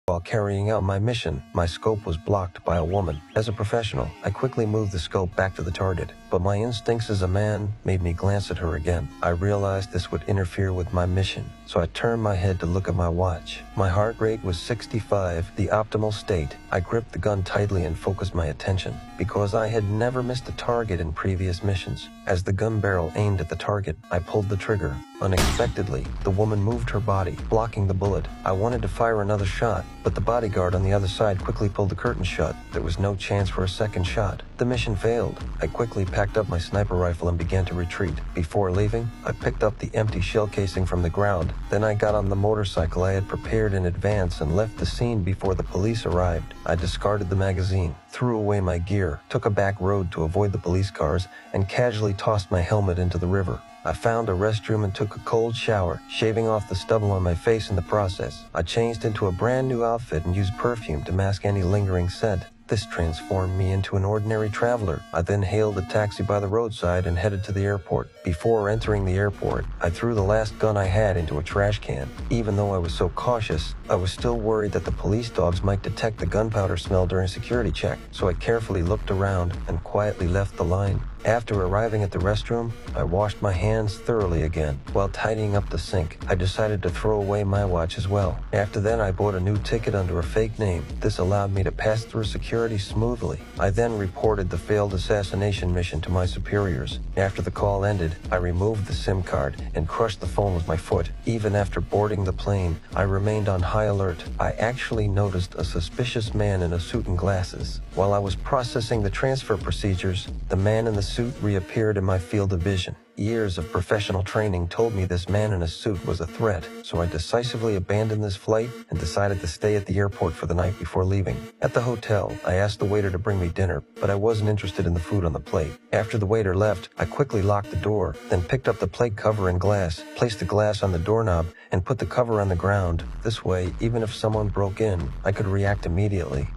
While carrying out my mission, my scope was blocked by a woman. As a professional, I quickly moved the scope back to the target, but my instincts as a man made me glance at her again. I realized this would interfere with my mission, so I turned my head to look at my watch. My heart rate was 65, the optimal state. I gripped the gun tightly and focused my attention, because I had never missed a target in previous missions. As the gun barrel aimed at the target, I pulled the trigger. Unexpectedly, the woman moved her body, blocking the bullet. I wanted to fire another shot, but the bodyguard on the other side quickly pulled the curtain shut. There was no chance for a second shot. The mission failed. I quickly packed up my sniper rifle and began to retreat. Before leaving, I picked up the empty shell casing from the ground. Then I got on the motorcycle I had prepared in advance and left the scene before the police arrived. I discarded the magazine, threw away my gear, took a back road to avoid the police cars, and casually tossed my helmet into the river. I found a restroom and took a cold shower, shaving off the stubble on my face in the process. I changed into a brand new outfit and used perfume to mask any lingering scent. This transformed me into an ordinary traveler. I then hailed a taxi by the roadside and headed to the airport. Before entering the airport, I threw the last gun I had into a trash can. Even though I was so cautious, I was still worried that the police dogs might detect the gunpowder smell during security check, so I carefully looked around and quietly left the line. After arriving at the restroom, I washed my hands thoroughly again. While tidying up the sink, I decided to throw away my watch as well. After that, I bought a new ticket under a fake name. This allowed me to pass through security smoothly. I then reported the failed assassination mission to my superiors. After the call ended, I removed the SIM card and crushed the phone with my foot. Even after boarding the plane, I remained on high alert. I actually noticed a suspicious man in a suit and glasses. While I was processing the transfer procedures, the man in the suit reappeared in my field of vision. Years of professional training told me this man in a suit was a threat, so I decisively abandoned this flight and decided to stay at the airport for the night before leaving. At the hotel, I asked the waiter to bring me dinner, but I wasn't interested in the food on the plate. After the waiter left, I quickly locked the door, then picked up the plate cover and glass, placed the glass on the doorknob, and put the cover on the ground. This way, even if someone broke in, I could react immediately.